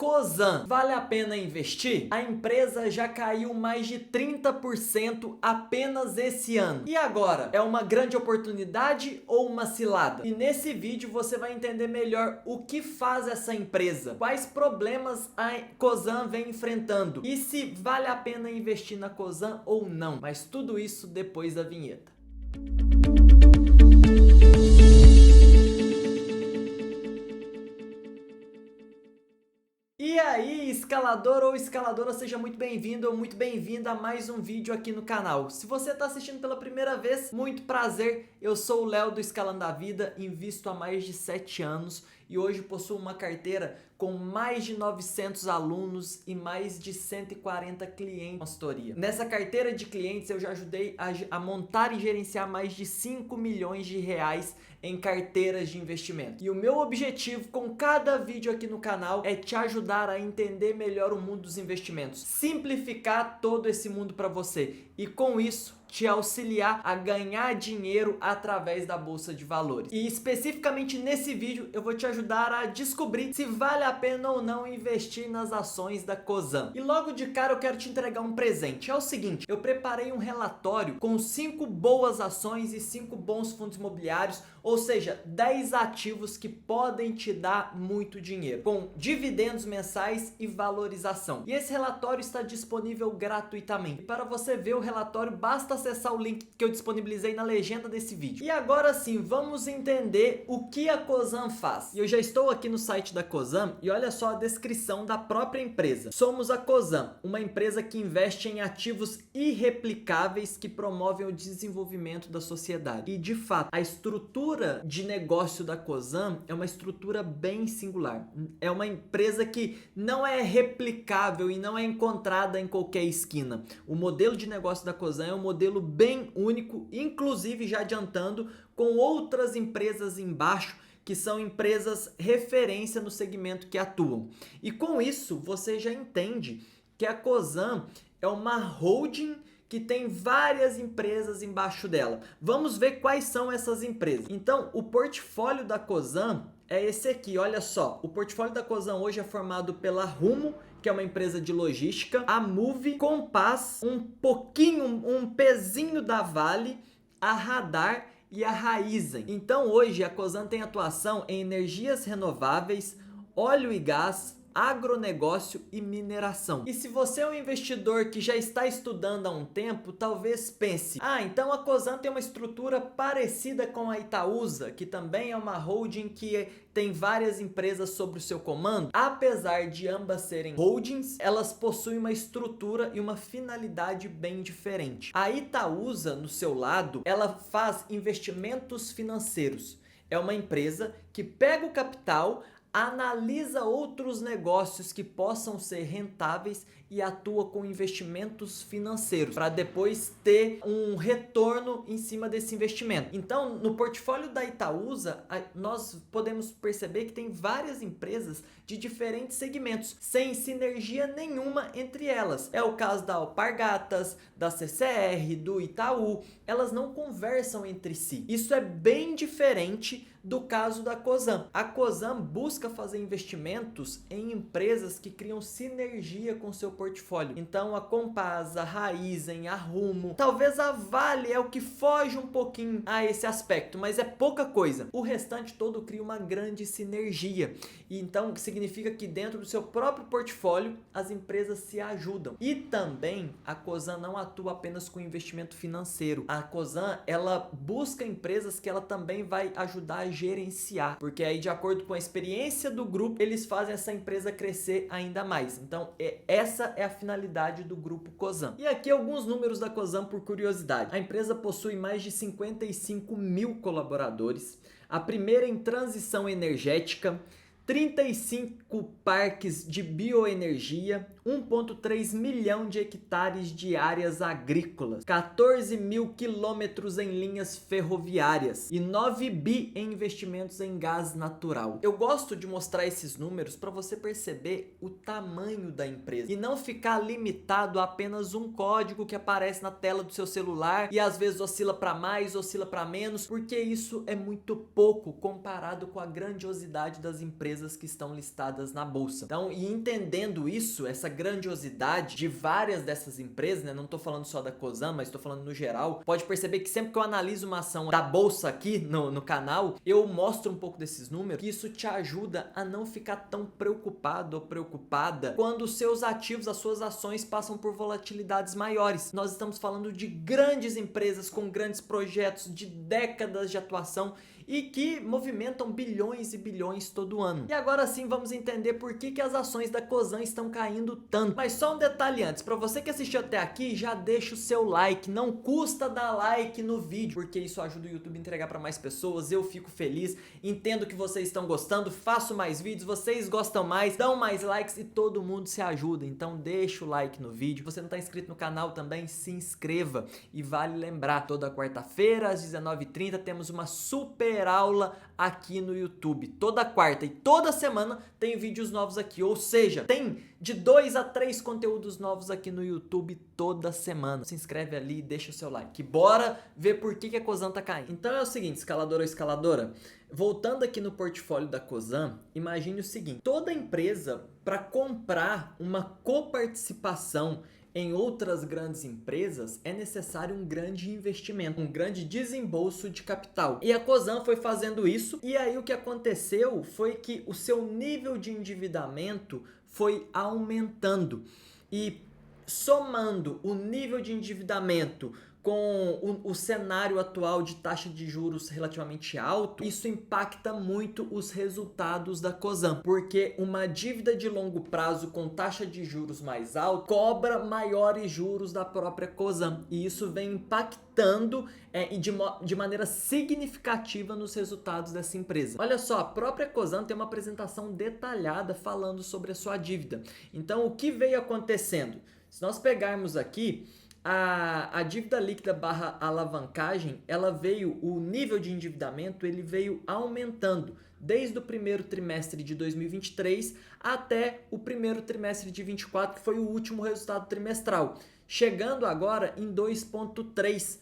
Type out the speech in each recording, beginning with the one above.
Cosan, vale a pena investir? A empresa já caiu mais de 30% apenas esse ano. E agora? É uma grande oportunidade ou uma cilada? E nesse vídeo você vai entender melhor o que faz essa empresa, quais problemas a Cosan vem enfrentando e se vale a pena investir na Cosan ou não. Mas tudo isso depois da vinheta. E aí, escalador ou escaladora, seja muito bem-vindo ou muito bem-vinda a mais um vídeo aqui no canal. Se você está assistindo pela primeira vez, muito prazer, eu sou o Léo do Escalando a Vida, invisto há mais de 7 anos e hoje possuo uma carteira com mais de 900 alunos e mais de 140 clientes de consultoria. Nessa carteira de clientes eu já ajudei a montar e gerenciar mais de 5 milhões de reais em carteiras de investimento. E o meu objetivo com cada vídeo aqui no canal é te ajudar a entender melhor o mundo dos investimentos, simplificar todo esse mundo para você e com isso te auxiliar a ganhar dinheiro através da bolsa de valores. E especificamente nesse vídeo eu vou te ajudar a descobrir se vale a pena ou não investir nas ações da Cosan. E logo de cara eu quero te entregar um presente. É o seguinte, eu preparei um relatório com 5 boas ações e 5 bons fundos imobiliários, ou seja, 10 ativos que podem te dar muito dinheiro, com dividendos mensais e valorização. E esse relatório está disponível gratuitamente. E para você ver o relatório, basta acessar o link que eu disponibilizei na legenda desse vídeo. E agora sim, vamos entender o que a Cosan faz. E eu já estou aqui no site da Cosan e olha só a descrição da própria empresa. Somos a Cosan, uma empresa que investe em ativos irreplicáveis que promovem o desenvolvimento da sociedade. E de fato, a estrutura de negócio da Cosan é uma estrutura bem singular. É uma empresa que não é replicável e não é encontrada em qualquer esquina. O modelo de negócio da Cosan é um modelo bem único, inclusive já adiantando, com outras empresas embaixo que são empresas referência no segmento que atuam. E com isso você já entende que a Cosan é uma holding que tem várias empresas embaixo dela. Vamos ver quais são essas empresas. Então, o portfólio da Cosan é esse aqui, olha só. O portfólio da Cosan hoje é formado pela Rumo, que é uma empresa de logística, a Moove, Compass, um pezinho da Vale, a Radar e a Raízen. Então hoje a Cosan tem atuação em energias renováveis, óleo e gás, agronegócio e mineração. E se você é um investidor que já está estudando há um tempo, talvez pense: então a Cosan tem uma estrutura parecida com a Itaúsa, que também é uma holding que tem várias empresas sob o seu comando. Apesar de ambas serem holdings, elas possuem uma estrutura e uma finalidade bem diferente. A Itaúsa, no seu lado, ela faz investimentos financeiros. É uma empresa que pega o capital, analisa outros negócios que possam ser rentáveis e atua com investimentos financeiros para depois ter um retorno em cima desse investimento. Então, no portfólio da Itaúsa, nós podemos perceber que tem várias empresas de diferentes segmentos, sem sinergia nenhuma entre elas. É o caso da Alpargatas, da CCR, do Itaú. Elas não conversam entre si. Isso é bem diferente do caso da Cosan. A Cosan busca fazer investimentos em empresas que criam sinergia com seu portfólio. Então a Compass, a Raízen, a Rumo, talvez a Vale é o que foge um pouquinho a esse aspecto, mas é pouca coisa. O restante todo cria uma grande sinergia. E então significa que dentro do seu próprio portfólio as empresas se ajudam. E também a Cosan não atua apenas com investimento financeiro. A Cosan, ela busca empresas que ela também vai ajudar a gerenciar, porque aí de acordo com a experiência do grupo, eles fazem essa empresa crescer ainda mais. Então essa é a finalidade do grupo Cosan. E aqui alguns números da Cosan por curiosidade. A empresa possui mais de 55 mil colaboradores, a primeira em transição energética, 35 parques de bioenergia, 1,3 milhão de hectares de áreas agrícolas, 14 mil quilômetros em linhas ferroviárias e 9 bi em investimentos em gás natural. Eu gosto de mostrar esses números para você perceber o tamanho da empresa e não ficar limitado a apenas um código que aparece na tela do seu celular e às vezes oscila para mais, oscila para menos, porque isso é muito pouco comparado com a grandiosidade das empresas que estão listadas listadas na bolsa. Então, e entendendo isso, essa grandiosidade de várias dessas empresas, né? Não tô falando só da Cosan, mas tô falando no geral. Pode perceber que sempre que eu analiso uma ação da bolsa aqui no canal, eu mostro um pouco desses números, que isso te ajuda a não ficar tão preocupado ou preocupada quando os seus ativos, as suas ações passam por volatilidades maiores. Nós estamos falando de grandes empresas com grandes projetos de décadas de atuação e que movimentam bilhões e bilhões todo ano. E agora sim vamos entender por que as ações da Cosan estão caindo tanto. Mas só um detalhe antes, para você que assistiu até aqui, já deixa o seu like, não custa dar like no vídeo, porque isso ajuda o YouTube a entregar para mais pessoas, eu fico feliz, entendo que vocês estão gostando, faço mais vídeos, vocês gostam mais, dão mais likes e todo mundo se ajuda, então deixa o like no vídeo. Se você não está inscrito no canal também, se inscreva. E vale lembrar, toda quarta-feira às 19h30 temos uma super aula aqui no YouTube. Toda quarta e toda semana tem vídeos novos aqui, ou seja, tem de 2 a 3 conteúdos novos aqui no YouTube toda semana. Se inscreve ali e deixa o seu like. Bora ver por que a Cosan tá caindo. Então é o seguinte, escalador ou escaladora, voltando aqui no portfólio da Cosan, imagine o seguinte, toda empresa para comprar uma coparticipação em outras grandes empresas é necessário um grande investimento, um grande desembolso de capital. E a Cosan foi fazendo isso, e aí o que aconteceu foi que o seu nível de endividamento foi aumentando. E somando o nível de endividamento com o cenário atual de taxa de juros relativamente alto, isso impacta muito os resultados da Cosan, porque uma dívida de longo prazo com taxa de juros mais alta cobra maiores juros da própria Cosan, e isso vem impactando de maneira significativa nos resultados dessa empresa. Olha só, a própria Cosan tem uma apresentação detalhada falando sobre a sua dívida. Então, o que veio acontecendo? Se nós pegarmos aqui, a dívida líquida barra alavancagem, o nível de endividamento ele veio aumentando desde o primeiro trimestre de 2023 até o primeiro trimestre de 2024, que foi o último resultado trimestral, chegando agora em 2,3.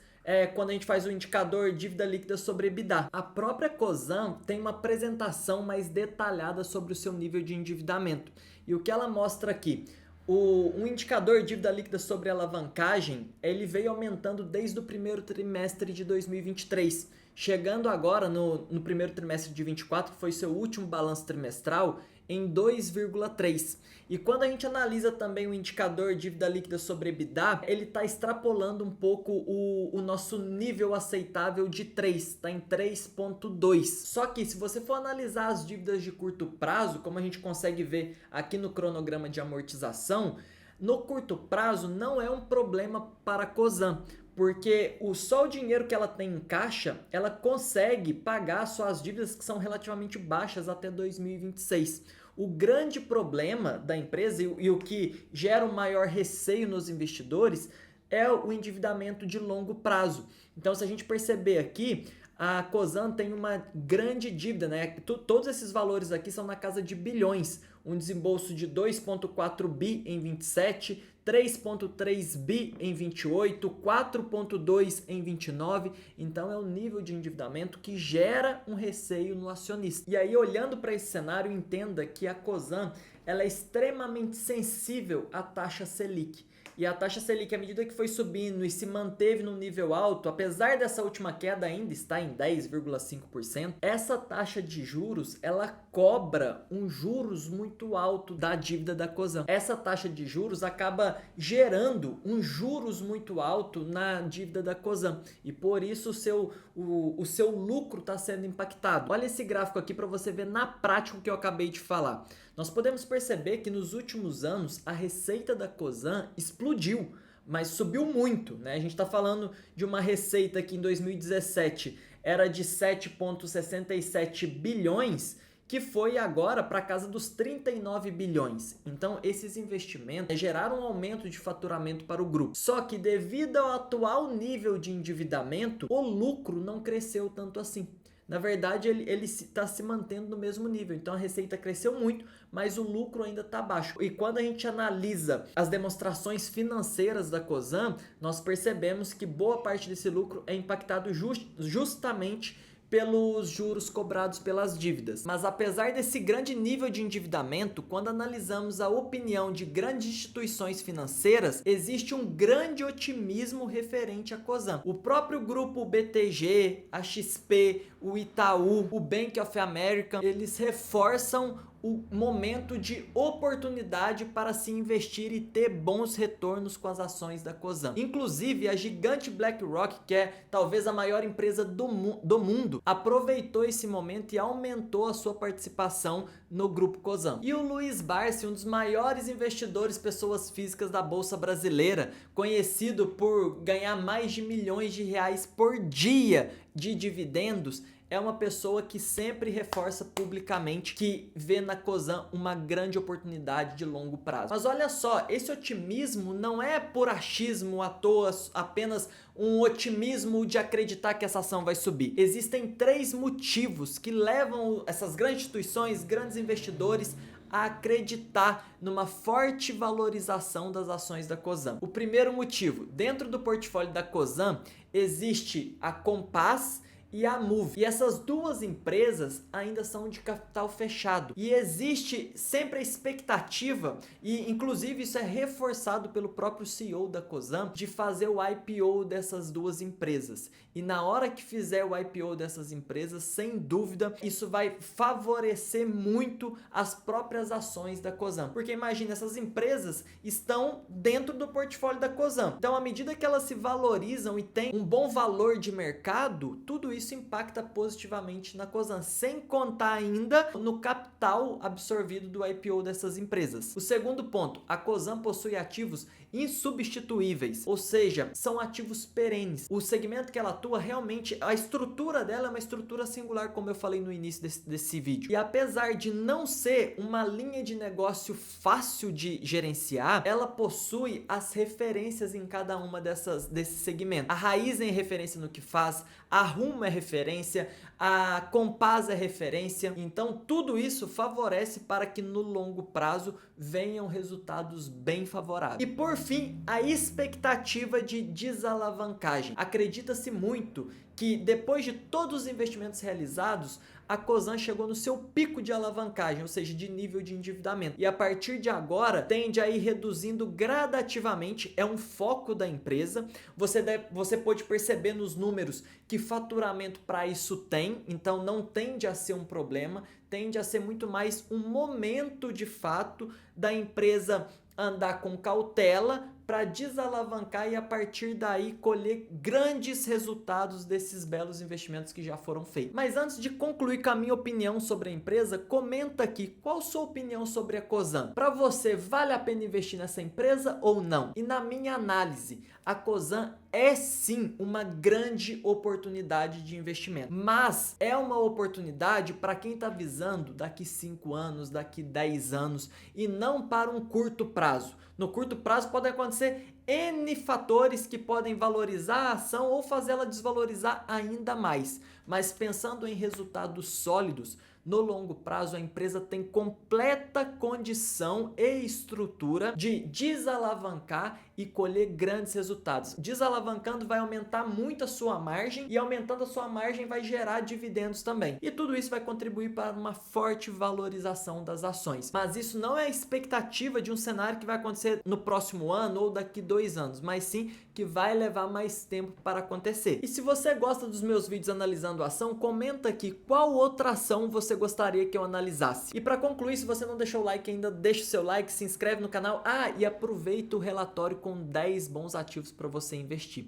Quando a gente faz o indicador dívida líquida sobre EBITDA. A própria Cosan tem uma apresentação mais detalhada sobre o seu nível de endividamento. E o que ela mostra aqui? O indicador dívida líquida sobre alavancagem, ele veio aumentando desde o primeiro trimestre de 2023, chegando agora no primeiro trimestre de 2024, que foi seu último balanço trimestral, em 2,3. E quando a gente analisa também o indicador dívida líquida sobre EBITDA, ele está extrapolando um pouco o nosso nível aceitável de 3, está em 3,2. Só que se você for analisar as dívidas de curto prazo, como a gente consegue ver aqui no cronograma de amortização, no curto prazo não é um problema para a Cosan, porque só o dinheiro que ela tem em caixa, ela consegue pagar suas dívidas que são relativamente baixas até 2026. O grande problema da empresa e o que gera o maior receio nos investidores é o endividamento de longo prazo. Então, se a gente perceber aqui, a Cosan tem uma grande dívida, né? Todos esses valores aqui são na casa de bilhões. Um desembolso de 2,4 bi em 27, 3,3 bi em 28, 4,2 em 29. Então é o nível de endividamento que gera um receio no acionista. E aí, olhando para esse cenário, entenda que a Cosan ela é extremamente sensível à taxa Selic. E a taxa Selic, à medida que foi subindo e se manteve no nível alto, apesar dessa última queda ainda estar em 10,5%, essa taxa de juros, ela cobra um juros muito alto da dívida da Cosan. Essa taxa de juros acaba gerando um juros muito alto na dívida da Cosan. E por isso o seu lucro está sendo impactado. Olha esse gráfico aqui para você ver na prática o que eu acabei de falar. Nós podemos perceber que nos últimos anos a receita da Cosan explodiu, mas subiu muito, né? A gente está falando de uma receita que em 2017 era de 7,67 bilhões, que foi agora para casa dos 39 bilhões. Então, esses investimentos geraram um aumento de faturamento para o grupo. Só que devido ao atual nível de endividamento, o lucro não cresceu tanto assim. Na verdade, ele está se mantendo no mesmo nível. Então, a receita cresceu muito, mas o lucro ainda está baixo. E quando a gente analisa as demonstrações financeiras da Cosan, nós percebemos que boa parte desse lucro é impactado justamente pelos juros cobrados pelas dívidas. Mas apesar desse grande nível de endividamento, quando analisamos a opinião de grandes instituições financeiras, existe um grande otimismo referente à Cosan. O próprio grupo BTG, a XP, o Itaú, o Bank of America, eles reforçam o momento de oportunidade para se investir e ter bons retornos com as ações da Cosan. Inclusive, a gigante BlackRock, que é talvez a maior empresa do mundo, aproveitou esse momento e aumentou a sua participação no grupo Cosan. E o Luiz Barsi, um dos maiores investidores pessoas físicas da Bolsa Brasileira, conhecido por ganhar mais de milhões de reais por dia de dividendos, é uma pessoa que sempre reforça publicamente que vê na Cosan uma grande oportunidade de longo prazo. Mas olha só, esse otimismo não é por achismo à toa, apenas um otimismo de acreditar que essa ação vai subir. Existem 3 motivos que levam essas grandes instituições, grandes investidores a acreditar numa forte valorização das ações da Cosan. O primeiro motivo, dentro do portfólio da Cosan existe a Compass e a Moove. E essas duas empresas ainda são de capital fechado. E existe sempre a expectativa, e inclusive isso é reforçado pelo próprio CEO da Cosan, de fazer o IPO dessas duas empresas. E na hora que fizer o IPO dessas empresas, sem dúvida, isso vai favorecer muito as próprias ações da Cosan. Porque imagina, essas empresas estão dentro do portfólio da Cosan. Então, à medida que elas se valorizam e têm um bom valor de mercado, tudo isso impacta positivamente na Cosan, sem contar ainda no capital absorvido do IPO dessas empresas. O segundo ponto, a Cosan possui ativos insubstituíveis, ou seja, são ativos perenes. O segmento que ela atua, realmente, a estrutura dela é uma estrutura singular, como eu falei no início desse vídeo. E apesar de não ser uma linha de negócio fácil de gerenciar, ela possui as referências em cada uma desses segmentos. A Raízen é referência no que faz, a Rumo é referência, a Compass é referência. Então tudo isso favorece para que no longo prazo venham resultados bem favoráveis. E por fim, a expectativa de desalavancagem. Acredita-se muito que depois de todos os investimentos realizados, a Cosan chegou no seu pico de alavancagem, ou seja, de nível de endividamento. E a partir de agora, tende a ir reduzindo gradativamente, é um foco da empresa. Você pode perceber nos números que faturamento para isso tem, então não tende a ser um problema, tende a ser muito mais um momento de fato da empresa andar com cautela para desalavancar e a partir daí colher grandes resultados desses belos investimentos que já foram feitos. Mas antes de concluir com a minha opinião sobre a empresa, comenta aqui qual a sua opinião sobre a Cosan. Para você, vale a pena investir nessa empresa ou não? E na minha análise, a Cosan é sim uma grande oportunidade de investimento, mas é uma oportunidade para quem está visando daqui 5 anos, daqui 10 anos e não para um curto prazo. No curto prazo pode acontecer N fatores que podem valorizar a ação ou fazê-la desvalorizar ainda mais. Mas pensando em resultados sólidos, no longo prazo a empresa tem completa condição e estrutura de desalavancar e colher grandes resultados. Desalavancando vai aumentar muito a sua margem e aumentando a sua margem vai gerar dividendos também. E tudo isso vai contribuir para uma forte valorização das ações. Mas isso não é a expectativa de um cenário que vai acontecer no próximo ano ou daqui 2 anos, mas sim que vai levar mais tempo para acontecer. E se você gosta dos meus vídeos analisando a ação, comenta aqui qual outra ação você gostaria que eu analisasse. E para concluir, se você não deixou o like ainda, deixa o seu like, se inscreve no canal, e aproveita o relatório com 10 bons ativos para você investir.